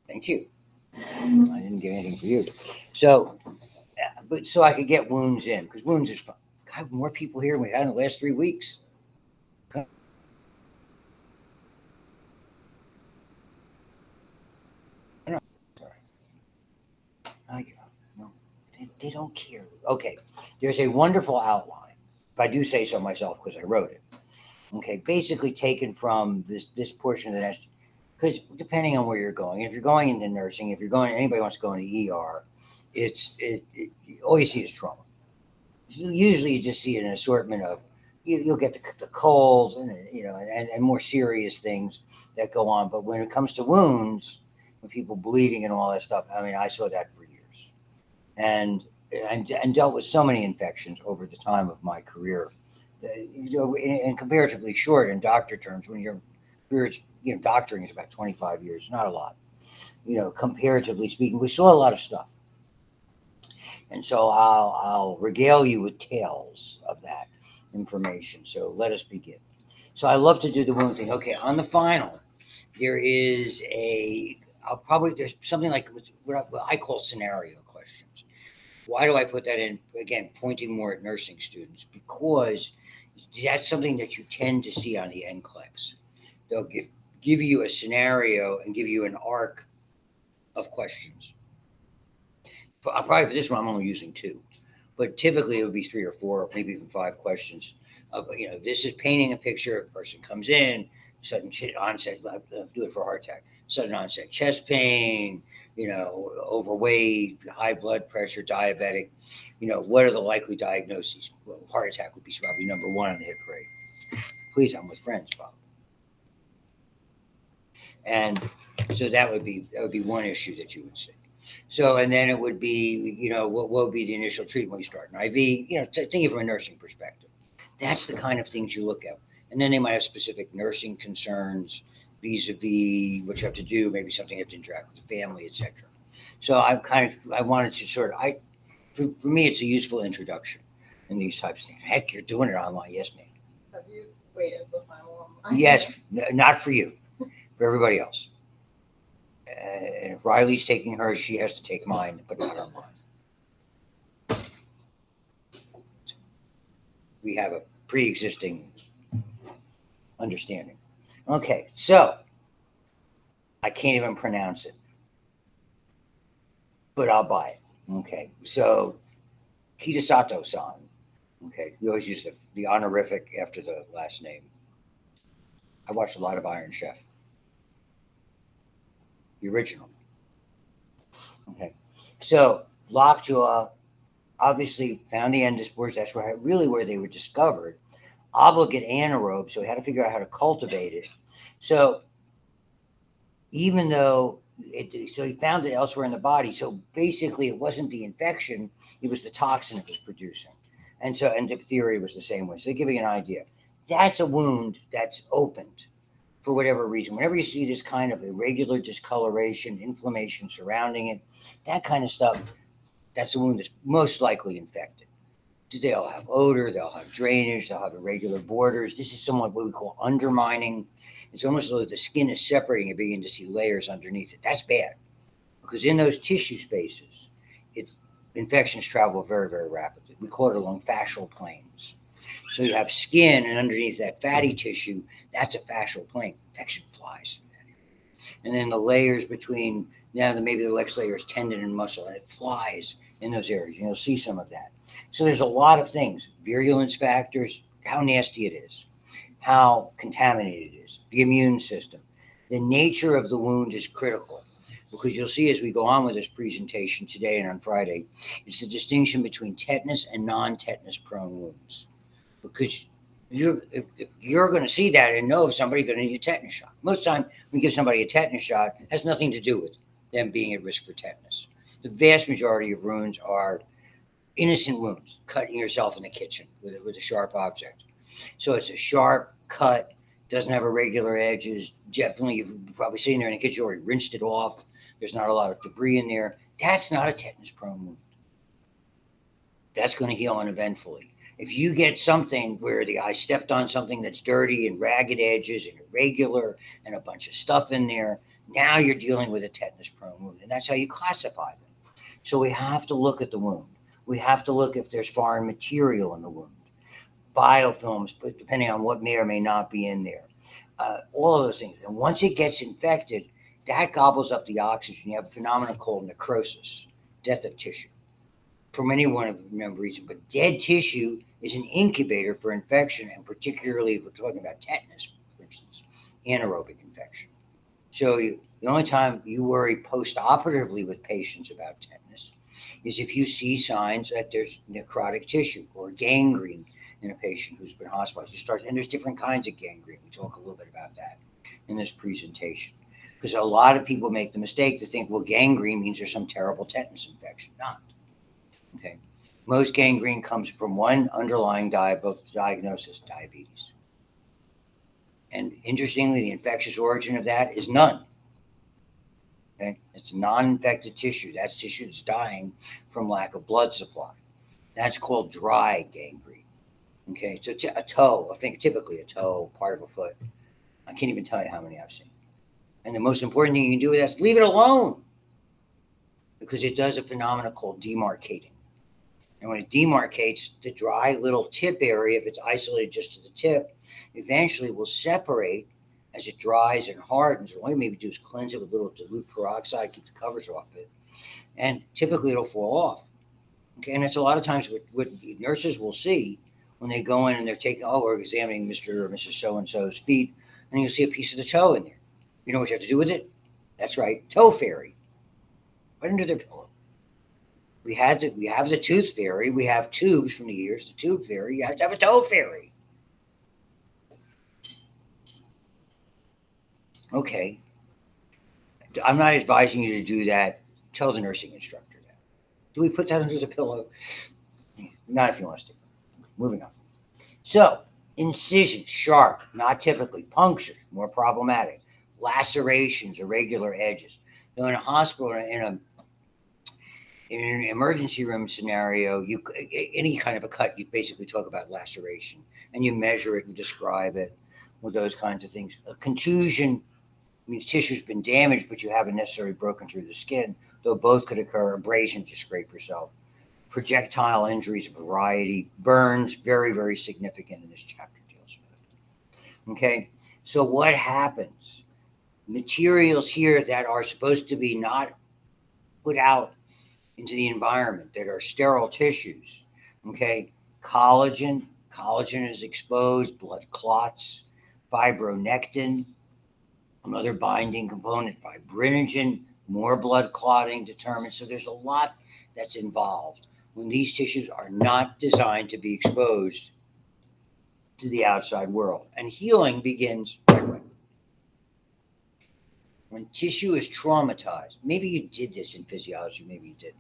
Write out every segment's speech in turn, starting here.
Thank you. I didn't get anything for you. So, but so I could get wounds in because wounds is fun. God, more people here than we had in the last 3 weeks. Sorry. I give up. No, they don't care. Okay, there's a wonderful outline. If I do say so myself, because I wrote it. Okay, basically taken from this portion of the next, because depending on where you're going, if you're going into nursing, if you're going, anybody wants to go into ER, all you see is trauma. Usually, you just see an assortment of you'll get the colds and and more serious things that go on. But when it comes to wounds, when people bleeding and all that stuff, I mean, I saw that for years, and and dealt with so many infections over the time of my career. In comparatively short in doctor terms, when doctoring is about 25 years, not a lot. Comparatively speaking, we saw a lot of stuff, and so I'll regale you with tales of that information. So let us begin. So I love to do the wound thing. Okay, on the final, there is there's something like what I call scenario questions. Why do I put that in? Again, pointing more at nursing students because that's something that you tend to see on the NCLEX. They'll give you a scenario and give you an arc of questions. Probably for this one, I'm only using two, but typically it would be three or four, maybe even five questions. This is painting a picture. A person comes in, sudden onset. Do it for a heart attack. Sudden onset chest pain. Overweight, high blood pressure, diabetic. What are the likely diagnoses? Well, heart attack would be probably number one on the hit parade. Please, I'm with friends, Bob. And so that would be one issue that you would see. So, and then it would be, what would be the initial treatment when you start an IV, thinking from a nursing perspective. That's the kind of things you look at. And then they might have specific nursing concerns vis-a-vis what you have to do, maybe something you have to interact with the family, etc. So I wanted to for me, it's a useful introduction in these types of things. Heck, you're doing it online. Yes, ma'am. Have you, wait, is the final one? Yes, not for you, for everybody else. And if Riley's taking hers, she has to take mine, but not on mine. We have a pre-existing understanding. Okay, so I can't even pronounce it, but I'll buy it. Okay, so Kitasato-san. Okay, we always use the honorific after the last name. I watched a lot of Iron Chef. The original. Okay, so lockjaw obviously found the endospores. That's where they were discovered. Obligate anaerobe, so he had to figure out how to cultivate it. So even though so he found it elsewhere in the body. So basically, it wasn't the infection; it was the toxin it was producing. And diphtheria was the same way. So they're giving an idea. That's a wound that's opened for whatever reason. Whenever you see this kind of irregular discoloration, inflammation surrounding it, that kind of stuff, that's a wound that's most likely infected. They'll have odor, they'll have drainage, they'll have irregular borders. This is somewhat what we call undermining. It's almost like the skin is separating and beginning to see layers underneath it. That's bad because in those tissue spaces, infections travel very, very rapidly. We call it along fascial planes. So you have skin, and underneath that fatty tissue, that's a fascial plane. Infection flies through that area. And then the layers between, now maybe the next layer is tendon and muscle, and it flies in those areas. You'll see some of that. So there's a lot of things, virulence factors, how nasty it is, how contaminated it is, the immune system. The nature of the wound is critical because you'll see as we go on with this presentation today and on Friday, it's the distinction between tetanus and non-tetanus prone wounds. Because if you're going to see that and know if somebody's going to need a tetanus shot. Most of the time, when you give somebody a tetanus shot, it has nothing to do with them being at risk for tetanus. The vast majority of wounds are innocent wounds, cutting yourself in the kitchen with a sharp object. So it's a sharp cut, doesn't have irregular edges. Definitely, you've probably seen there in the kitchen, you already rinsed it off. There's not a lot of debris in there. That's not a tetanus-prone wound. That's going to heal uneventfully. If you get something where the guy stepped on something that's dirty and ragged edges and irregular and a bunch of stuff in there, Now you're dealing with a tetanus-prone wound, and that's how you classify them. So we have to look at the wound. We have to look if there's foreign material in the wound, biofilms, but depending on what may or may not be in there. All of those things. And once it gets infected, that gobbles up the oxygen. You have a phenomenon called necrosis, death of tissue, for many reasons. But dead tissue is an incubator for infection, and particularly if we're talking about tetanus, for instance, anaerobic infection. So the only time you worry post-operatively with patients about tetanus is if you see signs that there's necrotic tissue or gangrene in a patient who's been hospitalized. And there's different kinds of gangrene. We talk a little bit about that in this presentation. Because a lot of people make the mistake to think, well, gangrene means there's some terrible tetanus infection. Not. Okay. Most gangrene comes from one underlying diagnosis, diabetes. And interestingly, the infectious origin of that is none. Okay? It's non-infected tissue. That's tissue that's dying from lack of blood supply. That's called dry gangrene. Okay, so a toe, I think typically a toe, part of a foot. I can't even tell you how many I've seen. And the most important thing you can do with that is leave it alone, because it does a phenomenon called demarcating. And when it demarcates, the dry little tip area, if it's isolated just to the tip, eventually will separate as it dries and hardens. Or all you maybe do is cleanse it with a little dilute peroxide, keep the covers off it, and typically it'll fall off. Okay, and it's a lot of times what nurses will see when they go in and they're taking, we're examining Mr. or Mrs. So-and-so's feet, and you'll see a piece of the toe in there. You know what you have to do with it? That's right, toe fairy. Right under their pillow. We have the tooth fairy. We have tubes from the ears. The tube fairy. You have to have a toe fairy. Okay. I'm not advising you to do that. Tell the nursing instructor that. Do we put that under the pillow? Not if you want us to. Moving on. So, incisions, sharp, not typically. Punctures, more problematic. Lacerations, irregular edges. So in a hospital, in an emergency room scenario, any kind of a cut, you basically talk about laceration, and you measure it and describe it with those kinds of things. A contusion means tissue's been damaged, but you haven't necessarily broken through the skin, though both could occur. Abrasion, to scrape yourself. Projectile injuries, variety. Burns, very, very significant in this chapter deals with it. Okay, so what happens? Materials here that are supposed to be not put out into the environment, that are sterile tissues. Okay, collagen is exposed, blood clots. Fibronectin, another binding component. Fibrinogen, more blood clotting determined. So there's a lot that's involved when these tissues are not designed to be exposed to the outside world. And healing begins right away. When tissue is traumatized, maybe you did this in physiology, maybe you didn't.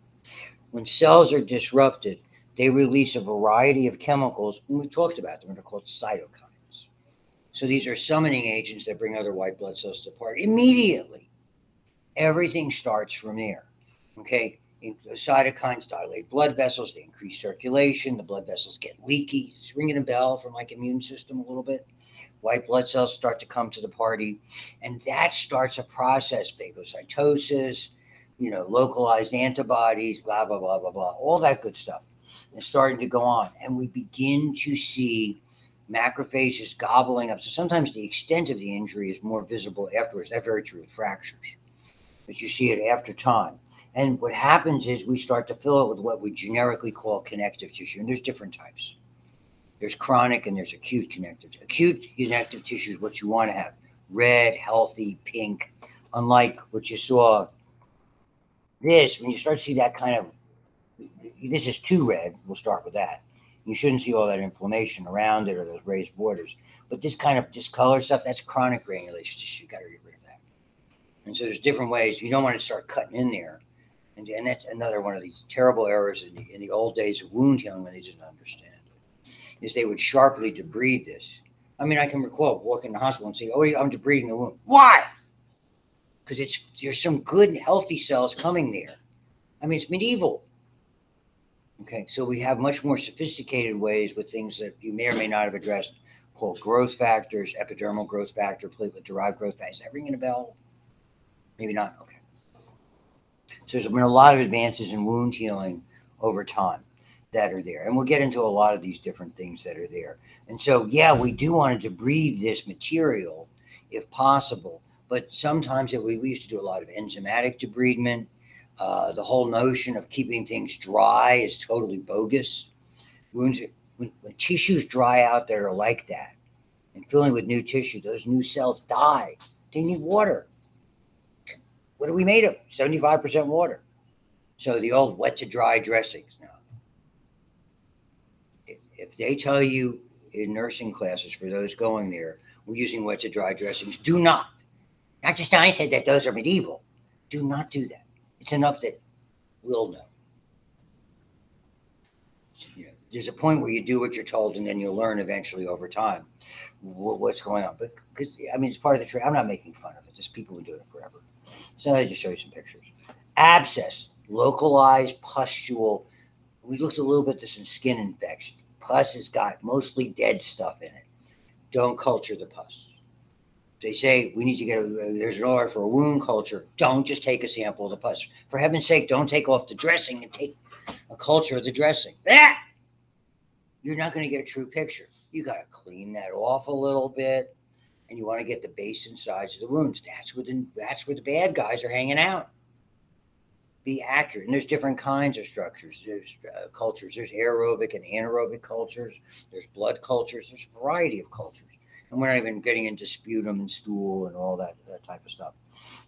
When cells are disrupted, they release a variety of chemicals, and we've talked about them, they're called cytokines. So these are summoning agents that bring other white blood cells to the party. Immediately, everything starts from there. Okay, the cytokines dilate blood vessels, they increase circulation, the blood vessels get leaky. It's ringing a bell from like immune system a little bit. White blood cells start to come to the party, and that starts a process, phagocytosis, localized antibodies, blah, blah, blah, blah, blah, all that good stuff is starting to go on. And we begin to see macrophages gobbling up. So sometimes the extent of the injury is more visible afterwards. That's very true with fractures, but you see it after time. And what happens is we start to fill it with what we generically call connective tissue, and there's different types. There's chronic and there's acute connective. Acute connective tissue is what you want to have. Red, healthy, pink, unlike what you saw. This, when you start to see that kind of, this is too red, we'll start with that. You shouldn't see all that inflammation around it or those raised borders. But this kind of discolor stuff, that's chronic granulation tissue. You got to get rid of that. And so there's different ways. You don't want to start cutting in there. And that's another one of these terrible errors in the old days of wound healing when they didn't understand it, is they would sharply debride this. I mean, I can recall walking in the hospital and saying, I'm debriding the wound. Why? Because there's some good, healthy cells coming there. I mean, it's medieval. Okay, so we have much more sophisticated ways with things that you may or may not have addressed, called growth factors, epidermal growth factor, platelet-derived growth factor. Is that ringing a bell? Maybe not. Okay. So there's been a lot of advances in wound healing over time that are there. And we'll get into a lot of these different things that are there. And so, yeah, we do want to debride this material if possible. But sometimes we used to do a lot of enzymatic debridement. The whole notion of keeping things dry is totally bogus. Wounds, when tissues dry out that are like that and filling with new tissue, those new cells die. They need water. What are we made of? 75% water. So the old wet to dry dressings. Now, if they tell you in nursing classes for those going there, we're using wet to dry dressings, do not. Dr. Stein said that those are medieval. Do not do that. It's enough that we'll know. You know, there's a point where you do what you're told, and then you'll learn eventually over time what's going on. But because I mean, it's part of the trade. I'm not making fun of it. There's people who do it forever. So I just show you some pictures. Abscess, localized pustule. We looked a little bit at this in skin infection. Pus has got mostly dead stuff in it. Don't culture the pus. They say we need to get there's an order for a wound culture. Don't just take a sample of the pus. For heaven's sake, don't take off the dressing and take a culture of the dressing. Ah! You're not going to get a true picture. You got to clean that off a little bit, and you want to get the base and sides of the wounds. That's where the bad guys are hanging out. Be accurate. And there's different kinds of structures. There's cultures. There's aerobic and anaerobic cultures. There's blood cultures. There's a variety of cultures. And we're not even getting into sputum and stool and all that type of stuff.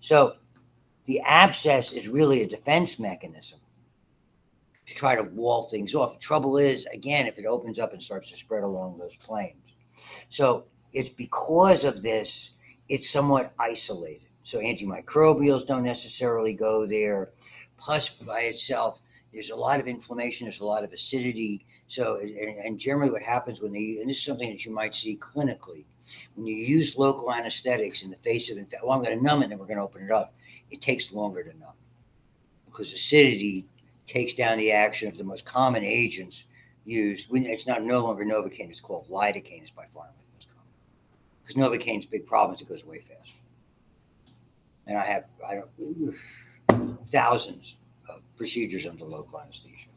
So the abscess is really a defense mechanism to try to wall things off. The trouble is, again, if it opens up and starts to spread along those planes. So it's because of this, it's somewhat isolated. So antimicrobials don't necessarily go there. Pus by itself, there's a lot of inflammation, there's a lot of acidity. So, and generally what happens when they, and this is something that you might see clinically, when you use local anesthetics in the face of infection, well, I'm going to numb it and then we're going to open it up. It takes longer to numb because acidity takes down the action of the most common agents used. It's not no longer Novocaine, it's called lidocaine is by far the most common. Because Novocaine's big problem is it goes way fast. And I don't thousands of procedures under local anesthesia.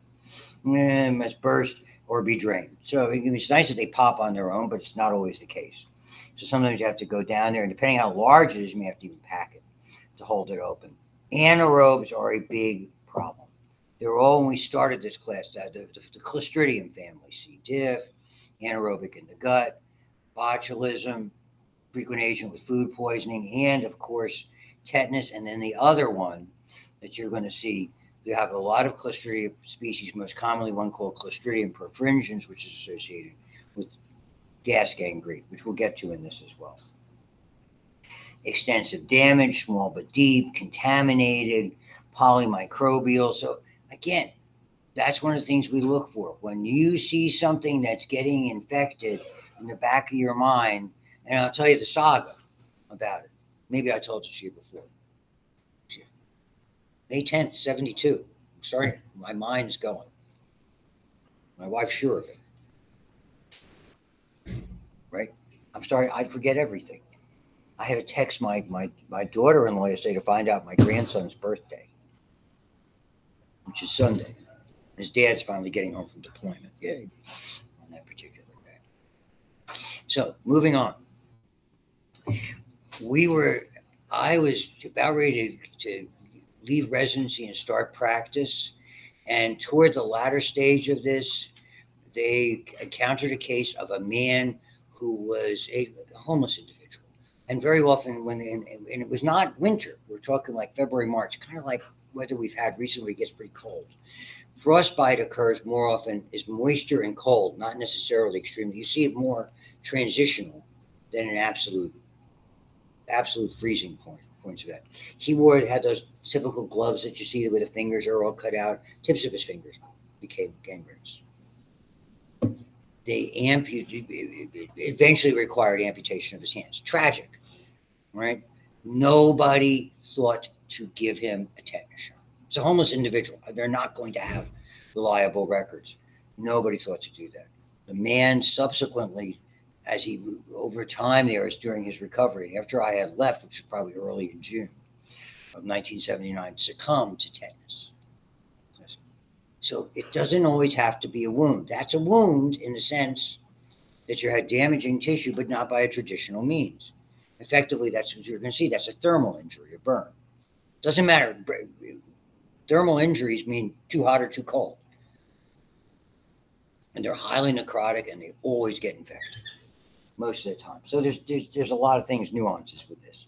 Must burst or be drained. So it's nice that they pop on their own, but it's not always the case. So sometimes you have to go down there, and depending how large it is, you may have to even pack it to hold it open. Anaerobes are a big problem. They're all, when we started this class, the Clostridium family, C. diff, anaerobic in the gut, botulism, frequent agent with food poisoning, and of course, tetanus. And then the other one that you're going to see, you have a lot of Clostridium species, most commonly one called Clostridium perfringens, which is associated with gas gangrene, which we'll get to in this as well. Extensive damage, small but deep, contaminated, polymicrobial. So again, that's one of the things we look for. When you see something that's getting infected in the back of your mind, and I'll tell you the saga about it. Maybe I told it to you before. May 10th, 72. I'm starting, my mind is going. My wife's sure of it. Right? I'm starting, I'd forget everything. I had to text my daughter-in-law yesterday to find out my grandson's birthday, which is Sunday. His dad's finally getting home from deployment. Yay. On that particular day. So moving on. I was about ready to leave residency and start practice. And toward the latter stage of this, they encountered a case of a man who was a homeless individual. And very often and it was not winter, we're talking like February, March, kind of like weather we've had recently, it gets pretty cold. Frostbite occurs more often is moisture and cold, not necessarily extreme. You see it more transitional than an absolute freezing points of that. He had those typical gloves that you see where the fingers are all cut out. Tips of his fingers became gangrenous. They eventually required amputation of his hands. Tragic, right? Nobody thought to give him a tetanus shot. It's a homeless individual. They're not going to have reliable records. Nobody thought to do that. The man subsequently, as he over time there, is during his recovery, after I had left, which was probably early in June, of 1979 succumbed to tetanus. So it doesn't always have to be a wound. That's a wound in the sense that you had damaging tissue, but not by a traditional means. Effectively, that's what you're going to see. That's a thermal injury, a burn. Doesn't matter. Thermal injuries mean too hot or too cold. And they're highly necrotic, and they always get infected most of the time. So there's a lot of things, nuances with this.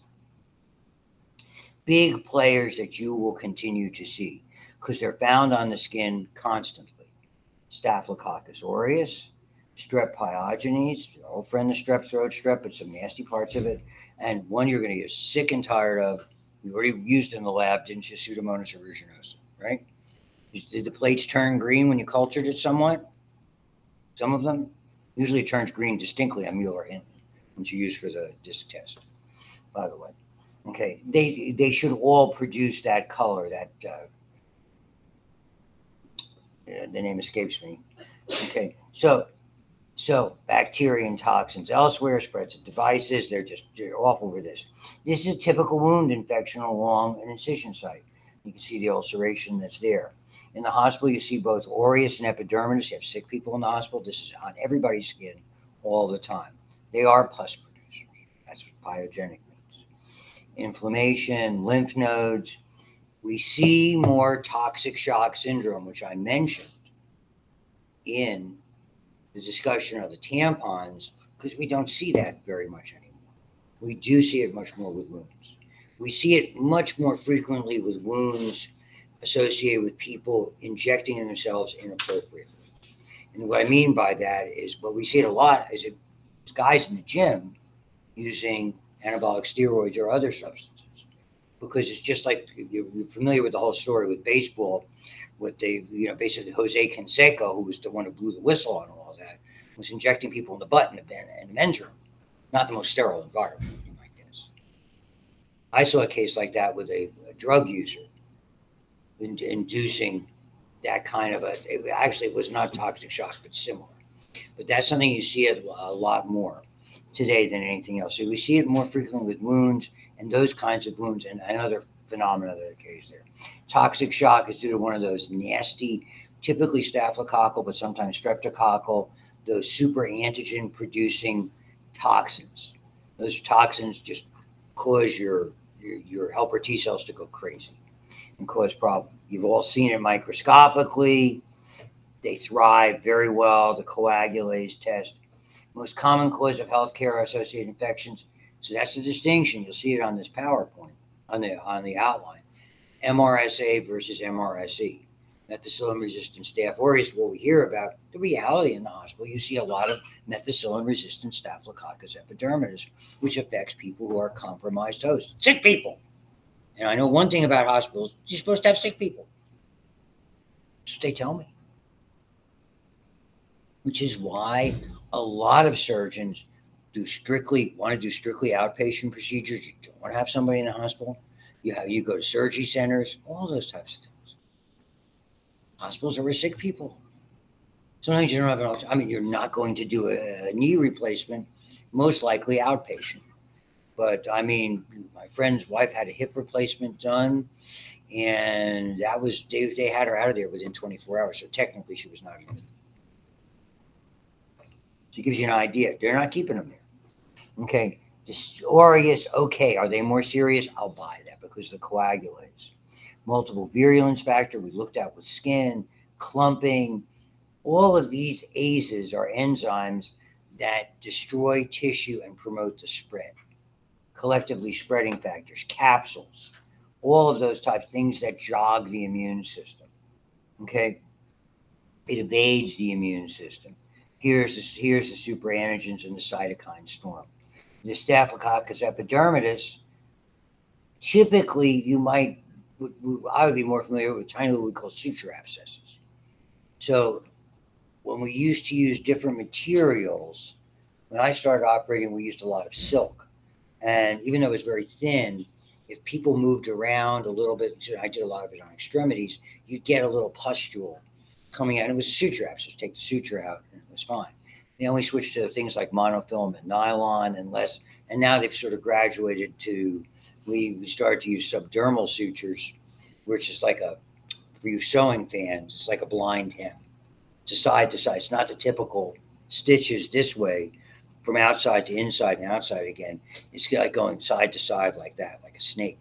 Big players that you will continue to see because they're found on the skin constantly. Staphylococcus aureus, strep pyogenes, our old friend the strep throat strep, but some nasty parts of it, and one you're going to get sick and tired of. You already used in the lab, didn't you? Pseudomonas aeruginosa, right? Did the plates turn green when you cultured it somewhat? Some of them. Usually it turns green distinctly on Mueller-Hinton, which you use for the disc test, by the way. Okay, they should all produce that color. That the name escapes me. Okay, so bacteria and toxins elsewhere spreads to devices. They're off over this. This is a typical wound infection along an incision site. You can see the ulceration that's there. In the hospital, you see both aureus and epidermidis. You have sick people in the hospital. This is on everybody's skin all the time. They are pus producers. That's what pyogenic means. Inflammation, lymph nodes. We see more toxic shock syndrome, which I mentioned in the discussion of the tampons, because we don't see that very much anymore. We do see it much more with wounds. We see it much more frequently with wounds associated with people injecting themselves inappropriately. And what I mean by that is, what we see it a lot is guys in the gym using anabolic steroids or other substances. Because it's just like, you're familiar with the whole story with baseball, what they, basically Jose Canseco, who was the one who blew the whistle on all that, was injecting people in the butt in the men's room. Not the most sterile environment, you might guess. I saw a case like that with a drug user inducing that kind of it was not toxic shock, but similar. But that's something you see a lot more today than anything else. So we see it more frequently with wounds and those kinds of wounds and other phenomena that occurs there. Toxic shock is due to one of those nasty, typically staphylococcal, but sometimes streptococcal, those super antigen producing toxins. Those toxins just cause your helper T cells to go crazy and cause problems. You've all seen it microscopically. They thrive very well. The coagulase test. Most common cause of healthcare associated infections. So that's the distinction. You'll see it on this PowerPoint, on the outline. MRSA versus MRSE. Methicillin-resistant Staph aureus, what we hear about. The reality in the hospital, you see a lot of methicillin-resistant Staphylococcus epidermidis, which affects people who are compromised hosts. Sick people. And I know one thing about hospitals, you're supposed to have sick people. That's what they tell me. Which is why a lot of surgeons want to do strictly outpatient procedures. You don't want to have somebody in the hospital. You go to surgery centers, all those types of things. Hospitals are for sick people. Sometimes you don't have you're not going to do a knee replacement, most likely outpatient. But my friend's wife had a hip replacement done, and that was they had her out of there within 24 hours. So technically, she was not even. So it gives you an idea. They're not keeping them there. Okay. Aureus, okay. Are they more serious? I'll buy that because of the coagulase. Multiple virulence factor we looked at with skin, clumping. All of these ASEs are enzymes that destroy tissue and promote the spread. Collectively spreading factors, capsules, all of those types of things that jog the immune system. Okay. It evades the immune system. Here's the superantigens and the cytokine storm. The Staphylococcus epidermidis, typically I would be more familiar with tiny what we call suture abscesses. So when we used to use different materials, when I started operating, we used a lot of silk. And even though it was very thin, if people moved around a little bit, I did a lot of it on extremities, you'd get a little pustule coming out. It was a suture abscess. Take the suture out, and it was fine. Then we switched to things like monofilament nylon and now they've sort of graduated to we started to use subdermal sutures, which is like for you sewing fans, it's like a blind hem to side to side. It's not the typical stitches this way from outside to inside and outside again. It's like going side to side like that, like a snake.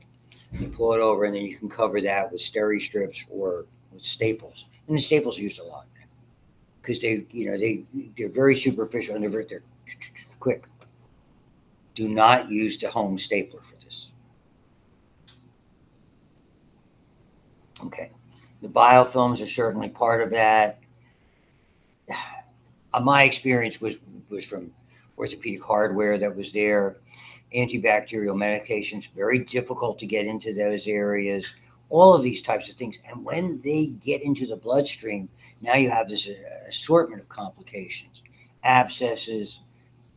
You pull it over, and then you can cover that with steri strips or with staples. And the staples are used a lot because they're very superficial and they're quick. Do not use the home stapler for this. Okay, the biofilms are certainly part of that. My experience was from orthopedic hardware that was there, antibacterial medications, very difficult to get into those areas, all of these types of things. And when they get into the bloodstream, now you have this assortment of complications, abscesses.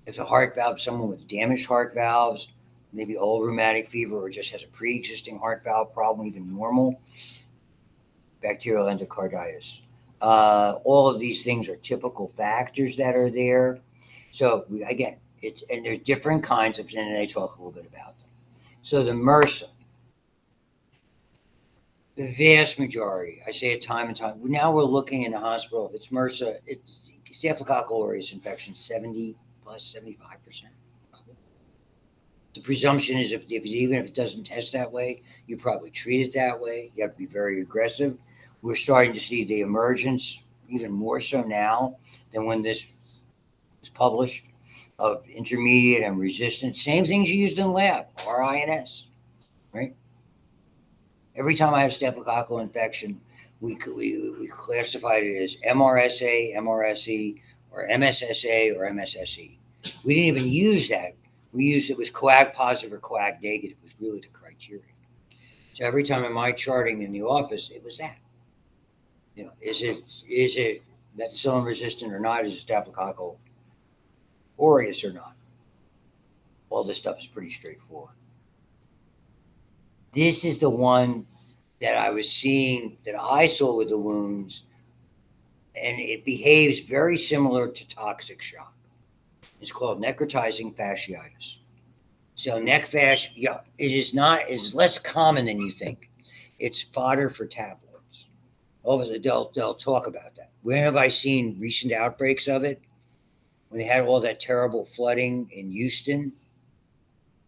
If a heart valve, someone with damaged heart valves, maybe old rheumatic fever, or just has a pre-existing heart valve problem, even normal, bacterial endocarditis. All of these things are typical factors that are there. So again, and there's different kinds of, and I talk a little bit about them. So the MRSA, the vast majority, I say it time and time. Now we're looking in the hospital. If it's MRSA, it's Staphylococcus aureus infection, 70 plus 75%. The presumption is even if it doesn't test that way, you probably treat it that way. You have to be very aggressive. We're starting to see the emergence, even more so now than when this was published, of intermediate and resistant. Same things you used in the lab, RINS, right? Every time I have staphylococcal infection, we classified it as MRSA, MRSE, or MSSA, or MSSE. We didn't even use that. We used it was coag positive or coag negative was really the criteria. So every time in my charting in the office, it was that. Is it methicillin resistant or not? Is it staphylococcal aureus or not? All this stuff is pretty straightforward. This is the one that I was seeing, that I saw with the wounds, and it behaves very similar to toxic shock. It's called necrotizing fasciitis. So neck fascia, yeah, it's less common than you think. It's fodder for tabloids. They'll talk about that. When have I seen recent outbreaks of it? When they had all that terrible flooding in Houston,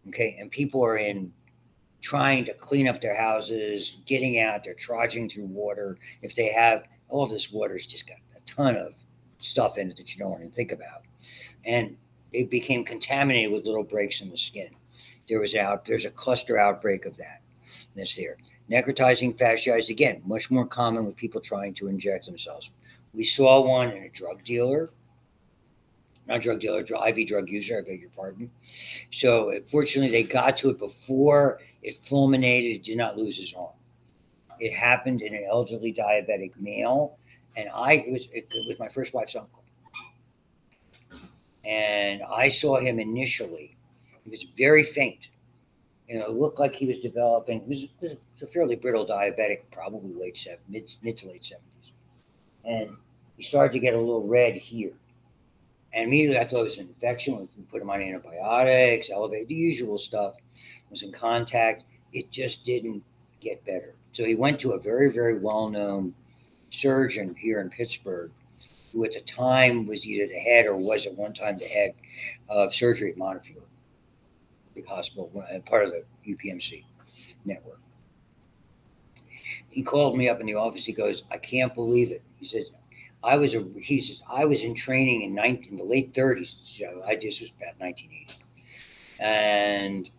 okay, and people are trying to clean up their houses, getting out, they're trudging through water. If they have, all of this water's just got a ton of stuff in it that you don't want to think about. And it became contaminated with little breaks in the skin. There's a cluster outbreak of that's there. Necrotizing fasciitis, again, much more common with people trying to inject themselves. We saw one in a drug dealer, not drug dealer, IV drug user, I beg your pardon. So fortunately, they got to it before it fulminated. It did not lose his arm. It happened in an elderly diabetic male, and it was my first wife's uncle. And I saw him initially. He was very faint. It looked like he was developing. He was a fairly brittle diabetic, probably mid to late 70s. And he started to get a little red here. And immediately I thought it was an infection. We put him on antibiotics, elevated, the usual stuff. Was in contact. It just didn't get better. So he went to a very, very well-known surgeon here in Pittsburgh, who at the time was either the head or was at one time the head of surgery at Montefiore, big hospital, part of the UPMC network. He called me up in the office. He goes, "I can't believe it." He says, I was in training in the late 30s. So this was about 1980. And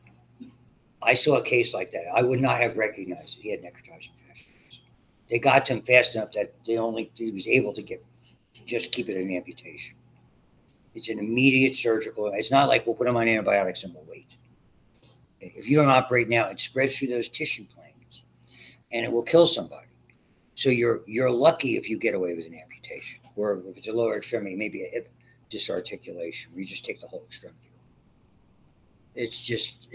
I saw a case like that. I would not have recognized it. He had necrotizing fasciitis. They got to him fast enough that he was able to just keep it an amputation. It's an immediate surgical. It's not like we'll put him on antibiotics and we'll wait. If you don't operate now, it spreads through those tissue planes, and it will kill somebody. So you're lucky if you get away with an amputation, or if it's a lower extremity, maybe a hip disarticulation, where you just take the whole extremity. It's just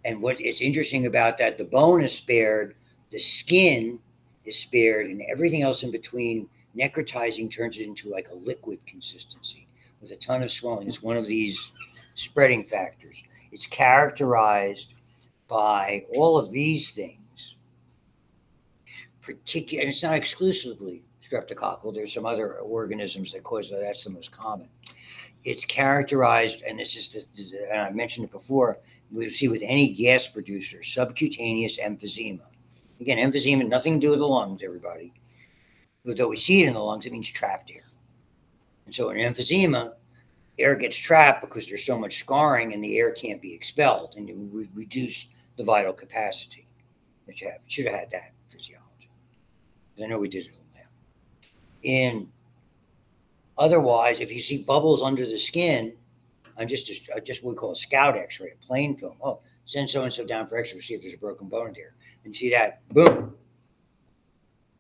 and what is interesting about that, the bone is spared, the skin is spared, and everything else in between. Necrotizing turns it into like a liquid consistency with a ton of swelling. It's one of these spreading factors. It's characterized by all of these things, particular, and it's not exclusively streptococcal. There's some other organisms that cause that. That's the most common. It's characterized, and this is and I mentioned it before, we see with any gas producer, subcutaneous emphysema. Again, emphysema, nothing to do with the lungs, everybody. Though we see it in the lungs, it means trapped air. And so in emphysema, air gets trapped because there's so much scarring and the air can't be expelled, and it would reduce the vital capacity that you have. You should have had that physiology. I know we did it in the lab. In otherwise, if you see bubbles under the skin, on just what we call a scout X-ray, a plain film. Oh, send so and so down for X-ray, see if there's a broken bone there, and see that, boom.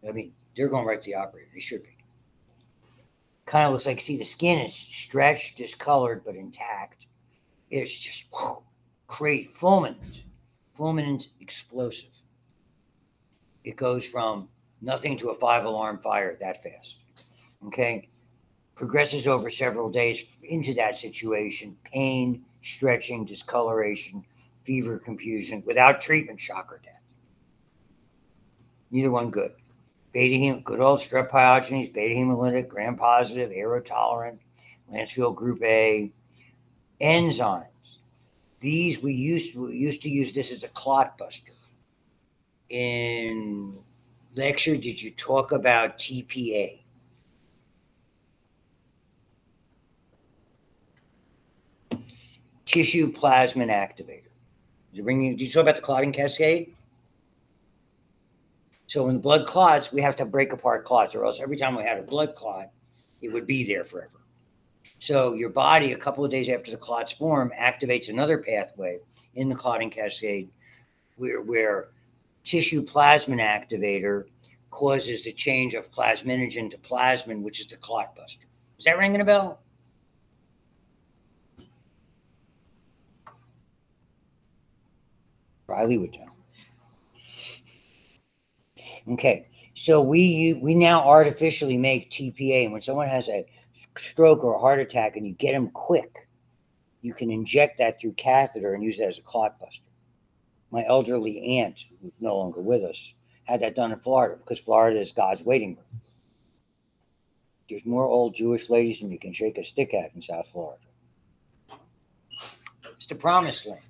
I mean, they're going right to the operator. They should be. Kind of looks like, see, the skin is stretched, discolored, but intact. It's just great, fulminant, explosive. It goes from nothing to a 5-alarm fire that fast. Okay, progresses over several days into that situation: pain, stretching, discoloration, fever, confusion, without treatment, shock or death. Neither one good. Beta, good old strep pyogenes, beta hemolytic, gram-positive, aerotolerant, Lancefield group A. Enzymes. These we used to use this as a clot buster. In lecture, did you talk about TPA? Tissue plasmin activator. Did you talk about the clotting cascade? So when the blood clots, we have to break apart clots, or else every time we had a blood clot, it would be there forever. So your body, a couple of days after the clots form, activates another pathway in the clotting cascade where tissue plasmin activator causes the change of plasminogen to plasmin, which is the clot buster. Is that ringing a bell? Riley would know. Okay, so we now artificially make TPA, and when someone has a stroke or a heart attack and you get them quick, you can inject that through catheter and use that as a clot buster. My elderly aunt, who's no longer with us, had that done in Florida because Florida is God's waiting room. There's more old Jewish ladies than you can shake a stick at in South Florida. It's the promised land.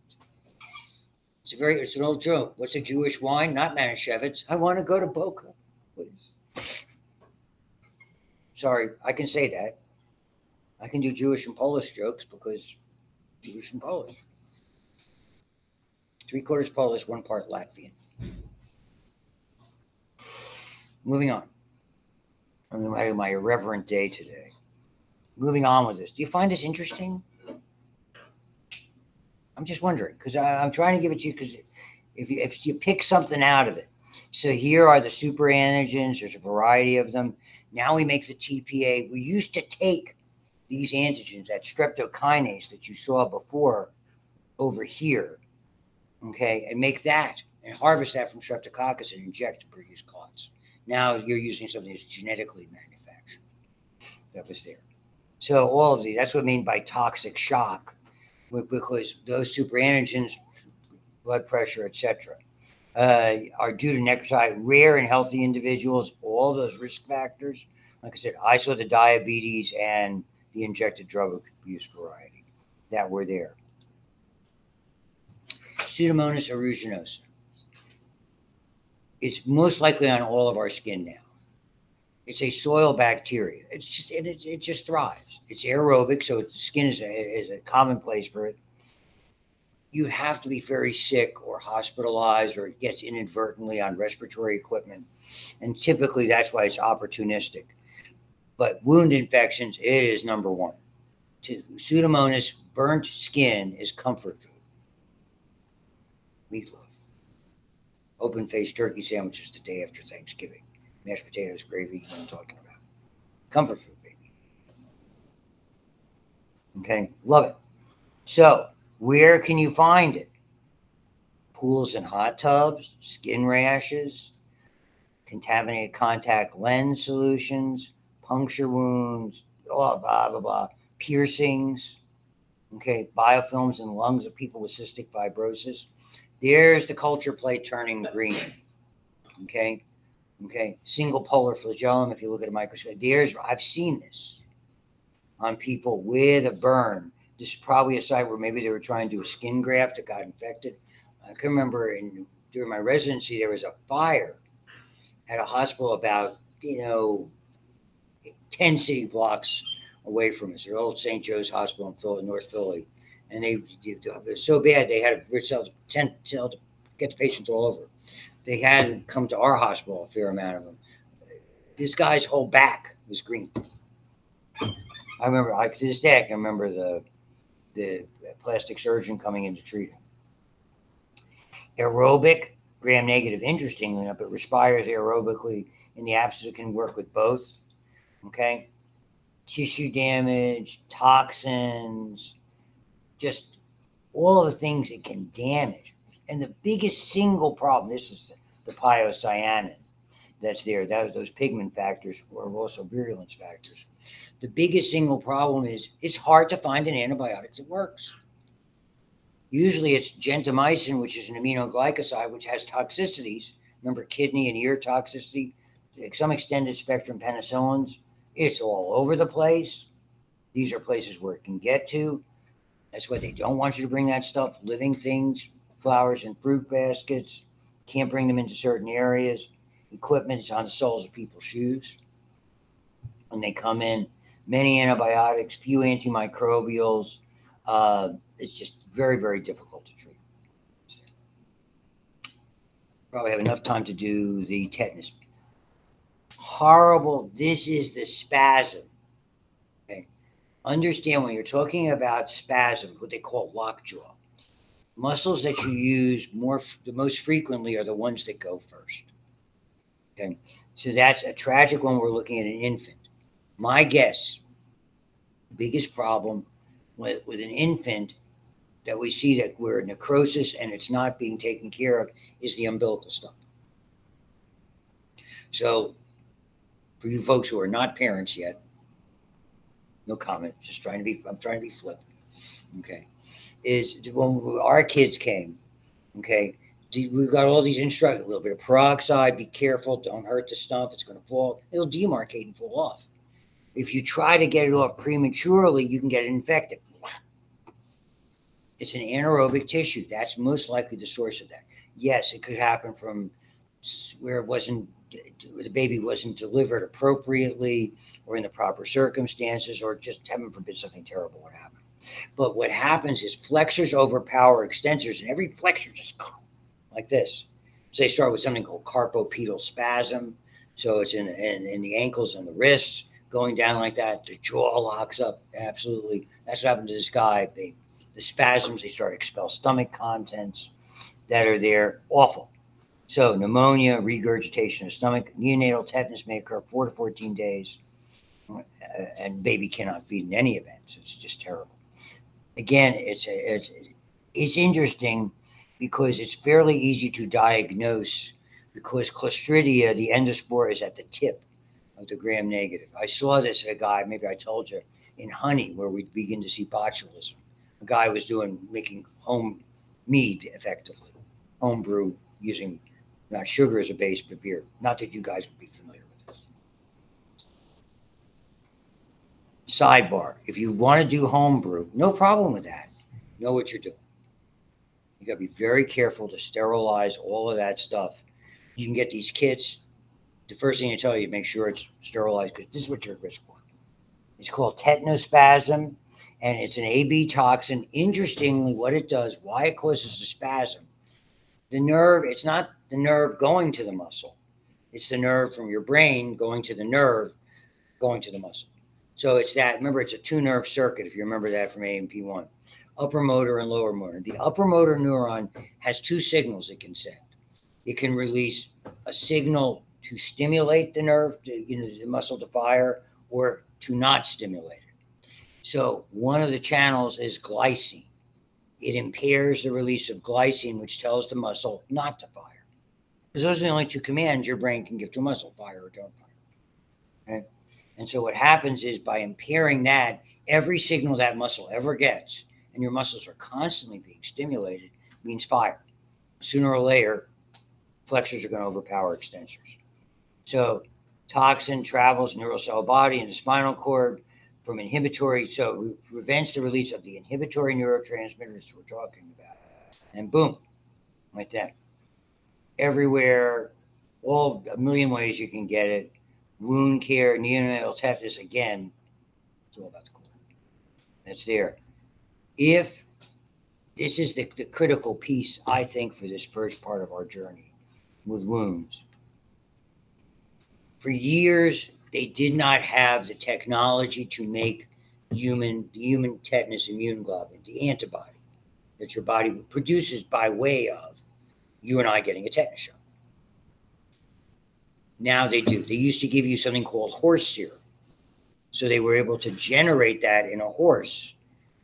It's an old joke. What's a Jewish wine? Not Manischewitz. I want to go to Boca, please. Sorry, I can say that. I can do Jewish and Polish jokes because Jewish and Polish. 3/4 Polish, 1 part Latvian. Moving on. I'm having my irreverent day today. Moving on with this. Do you find this interesting? I'm just wondering, because I'm trying to give it to you, because if you pick something out of it. So here are the super antigens. There's a variety of them. Now we make the TPA. We used to take these antigens, that streptokinase that you saw before over here, okay, and make that and harvest that from streptococcus and inject to produce clots. Now you're using something that's genetically manufactured that was there. So all of these, that's what I mean by toxic shock, because those super antigens, blood pressure, etc., are due to necrotide. Rare in healthy individuals, all those risk factors. Like I said, I saw the diabetes and the injected drug abuse variety that were there. Pseudomonas aeruginosa. It's most likely on all of our skin now. It's a soil bacteria. It just thrives. It's aerobic, so the skin is a common place for it. You have to be very sick or hospitalized, or it gets inadvertently on respiratory equipment, and typically that's why it's opportunistic. But wound infections, it is number one. Pseudomonas, burnt skin is comfort food. Meatloaf. Open-faced turkey sandwiches the day after Thanksgiving. Mashed potatoes, gravy, you know what I'm talking about. Comfort food, baby. Okay, love it. So, where can you find it? Pools and hot tubs, skin rashes, contaminated contact lens solutions, puncture wounds, blah, blah, blah, blah, piercings, okay, biofilms in lungs of people with cystic fibrosis. There's the culture plate turning green. Okay. Okay. Single polar flagellum. If you look at a microscope, I've seen this on people with a burn. This is probably a site where maybe they were trying to do a skin graft that got infected. I can remember during my residency, there was a fire at a hospital about, 10 city blocks away from us, the old St. Joe's Hospital in North Philly. And it was so bad, they had to get the patients all over. They had come to our hospital, a fair amount of them. This guy's whole back was green. I remember, to this day, I can remember the plastic surgeon coming in to treat him. Aerobic, gram-negative, interestingly enough, it respires aerobically in the absence, it can work with both. Okay? Tissue damage, toxins, just all of the things it can damage. And the biggest single problem, this is the pyocyanin that's there. Those pigment factors are also virulence factors. The biggest single problem is it's hard to find an antibiotic that works. Usually it's gentamicin, which is an aminoglycoside, which has toxicities. Remember kidney and ear toxicity, some extended spectrum penicillins. It's all over the place. These are places where it can get to. That's why they don't want you to bring that stuff, living things, flowers and fruit baskets. Can't bring them into certain areas. Equipment is on the soles of people's shoes. When they come in, many antibiotics, few antimicrobials. It's just very, very difficult to treat. Probably have enough time to do the tetanus. Horrible. This is the spasm. Okay. Understand when you're talking about spasm, what they call lockjaw. Muscles that you use the most frequently are the ones that go first. Okay. So that's a tragic one. We're looking at an infant. My guess, biggest problem with an infant that we see that we're necrosis and it's not being taken care of is the umbilical stuff. So for you folks who are not parents yet, no comment, I'm trying to be flippant. Okay. Is when our kids came, okay, we've got all these instructions, a little bit of peroxide, be careful, don't hurt the stump, it's going to fall, it'll demarcate and fall off. If you try to get it off prematurely, you can get it infected. It's an anaerobic tissue. That's most likely the source of that. Yes, it could happen from where the baby wasn't delivered appropriately or in the proper circumstances, or just heaven forbid something terrible would happen. But what happens is flexors overpower extensors, and every flexor just like this. So they start with something called carpopedal spasm. So it's in the ankles and the wrists, going down like that. The jaw locks up. Absolutely. That's what happened to this guy. The spasms, they start to expel stomach contents that are there. Awful. So pneumonia, regurgitation of stomach, neonatal tetanus may occur 4 to 14 days, and baby cannot feed in any event. So it's just terrible. Again, it's interesting because it's fairly easy to diagnose because Clostridia, the endospore, is at the tip of the gram-negative. I saw this in a guy, maybe I told you, in honey, where we begin to see botulism. A guy was making home mead effectively, home brew using not sugar as a base, but beer. Not that you guys would be familiar with this. Sidebar: if you want to do home brew, no problem with that. You know what you're doing. You got to be very careful to sterilize all of that stuff. You can get these kits. The first thing they tell you, make sure it's sterilized because this is what you're at risk for. It's called tetanospasm, and it's an AB toxin. Interestingly, what it does, why it causes a spasm, the nerve, it's not the nerve going to the muscle. It's the nerve from your brain going to the nerve going to the muscle. So it's that, remember, it's a two-nerve circuit, if you remember that from AMP1. Upper motor and lower motor. The upper motor neuron has two signals it can send. It can release a signal to stimulate the nerve, the muscle to fire, or to not stimulate it. So one of the channels is glycine. It impairs the release of glycine, which tells the muscle not to fire. Because those are the only two commands your brain can give to a muscle, fire or don't fire. Okay? And so what happens is by impairing that, every signal that muscle ever gets, and your muscles are constantly being stimulated, means fire. sooner or later, flexors are going to overpower extensors. So toxin travels neural cell body into spinal cord from inhibitory, so it prevents the release of the inhibitory neurotransmitters we're talking about. And boom, like that. Everywhere, all a million ways you can get it. Wound care, neonatal tetanus, again, it's all about the core. That's there. If this is the critical piece, I think, for this first part of our journey with wounds. For years, they did not have the technology to make the human tetanus immune globulin, the antibody that your body produces by way of you and I getting a tetanus shot. Now they do. They used to give you something called horse serum. So they were able to generate that in a horse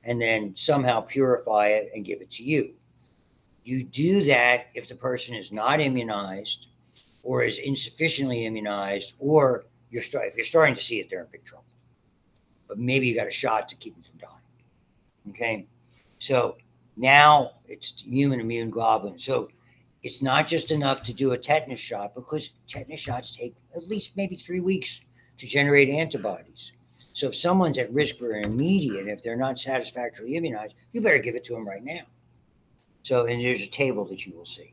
and then somehow purify it and give it to you. You do that if the person is not immunized or is insufficiently immunized, or if you're starting to see it, they're in big trouble. But maybe you got a shot to keep them from dying. Okay? So now it's human immune globulin. So it's not just enough to do a tetanus shot, because tetanus shots take at least maybe 3 weeks to generate antibodies. So if someone's at risk for an immediate, if they're not satisfactorily immunized, you better give it to them right now. So, and there's a table that you will see.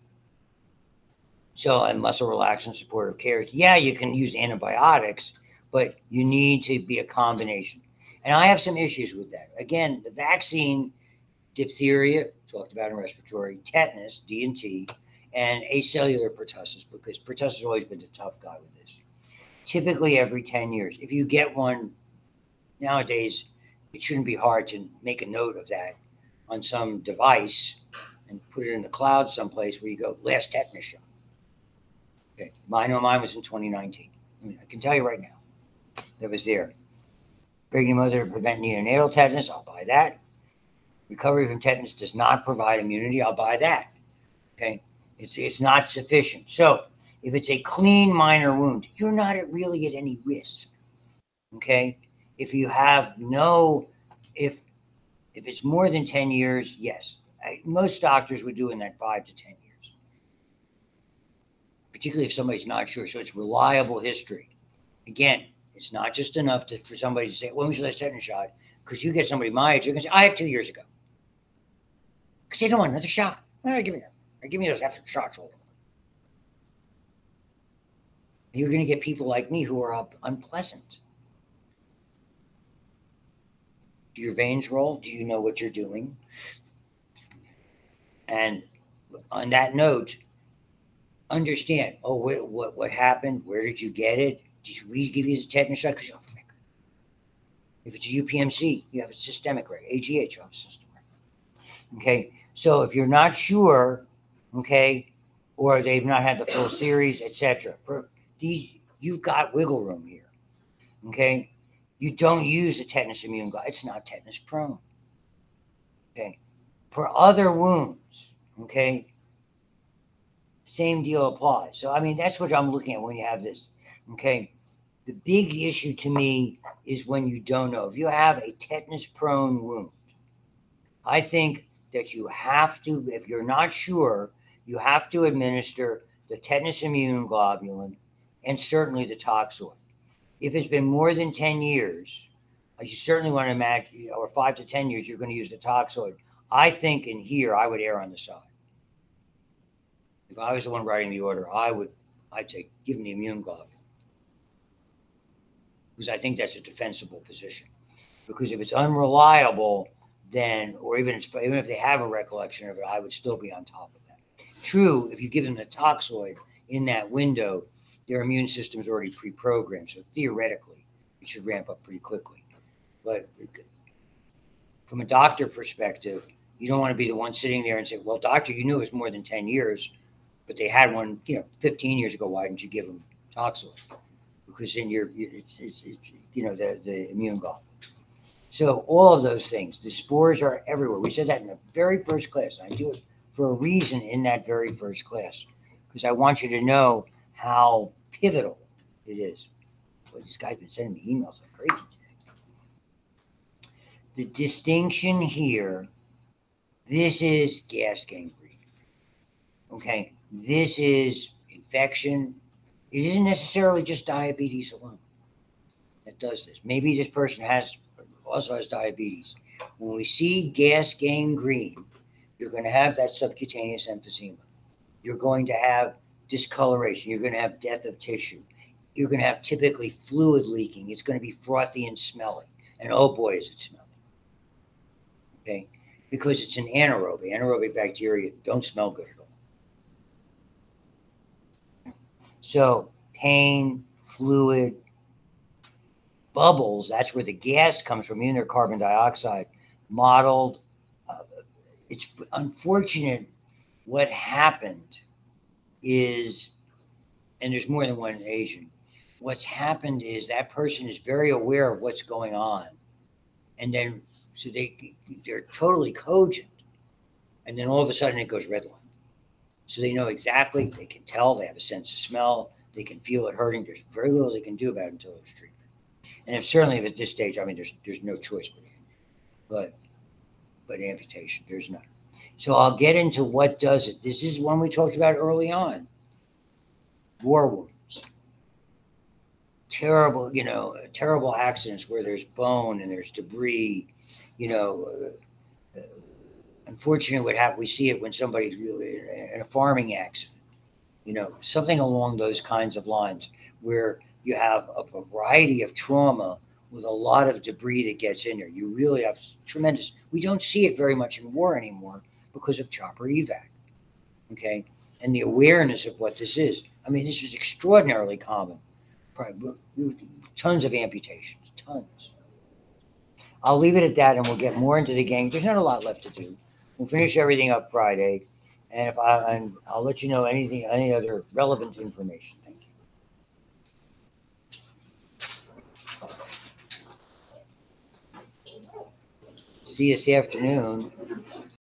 So, and muscle relaxant supportive care. Yeah, you can use antibiotics, but you need to be a combination. And I have some issues with that. Again, the vaccine, diphtheria, talked about in respiratory, tetanus, D&T, and acellular pertussis, because pertussis has always been the tough guy with this. Typically every 10 years. If you get one nowadays, it shouldn't be hard to make a note of that on some device and put it in the cloud someplace where you go, last tetanus shot. Okay, mine was in 2019. I can tell you right now, that was there. Pregnant mother to prevent neonatal tetanus, I'll buy that. Recovery from tetanus does not provide immunity, I'll buy that. Okay, it's not sufficient. So if it's a clean minor wound, you're not really at any risk. Okay, if you have if it's more than 10 years, yes. Most doctors would do in that 5 to 10 years, particularly if somebody's not sure. So it's reliable history. Again, it's not just enough for somebody to say, when was your last tetanus shot? Because you get somebody my age, you're going to say, I had 2 years ago. Because they don't want another shot. Give me those extra shots. You're going to get people like me who are unpleasant. Do your veins roll? Do you know what you're doing? And on that note, understand, what happened? Where did you get it? Did we give you the tetanus shot? Because if it's a UPMC, you have a systemic record. AGH, you have a system record. Okay, so if you're not sure, okay, or they've not had the full series, etc., for these, you've got wiggle room here. Okay, you don't use the tetanus immune globulin. It's not tetanus prone. Okay, for other wounds, okay, same deal applies. So, I mean, that's what I'm looking at when you have this. Okay, the big issue to me is when you don't know. If you have a tetanus prone wound, I think that you have to, if you're not sure, you have to administer the tetanus immune globulin and certainly the toxoid. If it's been more than 10 years, you certainly want to imagine, or 5 to 10 years, you're going to use the toxoid. I think in here, I would err on the side. If I was the one writing the order, I'd say, give them the immune globulin. Because I think that's a defensible position. Because if it's unreliable, then, or even if they have a recollection of it, I would still be on top of that. True, if you give them the toxoid in that window, their immune system is already pre-programmed. So theoretically, it should ramp up pretty quickly. But from a doctor perspective, you don't want to be the one sitting there and say, well, doctor, you knew it was more than 10 years, but they had one, 15 years ago. Why didn't you give them toxoid? Because then it's the immune globulin. So all of those things, the spores are everywhere. We said that in the very first class. And I do it for a reason in that very first class, because I want you to know how pivotal it is. Boy, these guys have been sending me emails like crazy today. The distinction here, this is gas gangrene. Okay, this is infection. It isn't necessarily just diabetes alone that does this. Maybe this person also has diabetes. When we see gas gangrene, you're going to have that subcutaneous emphysema. You're going to have discoloration. You're going to have death of tissue. You're going to have typically fluid leaking. It's going to be frothy and smelly. And oh boy, is it smelly. Okay? Because it's an anaerobe. Anaerobic bacteria don't smell good at all. So, pain, fluid, bubbles, that's where the gas comes from, either carbon dioxide, mottled. Uh, it's unfortunate what happened is, and there's more than one Asian, what's happened is that person is very aware of what's going on. And then, so they're totally cogent. And then all of a sudden it goes red line. So they know exactly, they can tell, they have a sense of smell, they can feel it hurting. There's very little they can do about it until there's treatment. And certainly if at this stage, I mean, there's no choice but amputation. There's none. So I'll get into what does it. This is one we talked about early on. War wounds. Terrible, terrible accidents where there's bone and there's debris. Unfortunately, what happens, we see it when somebody's in a farming accident. Something along those kinds of lines where you have a variety of trauma with a lot of debris that gets in there. You really have tremendous. We don't see it very much in war anymore because of chopper evac. Okay, and the awareness of what this is. I mean, this is extraordinarily common. Tons of amputations, tons. I'll leave it at that, and we'll get more into the gang. There's not a lot left to do. We'll finish everything up Friday, and I'll let you know any other relevant information. Thank you. See you this afternoon.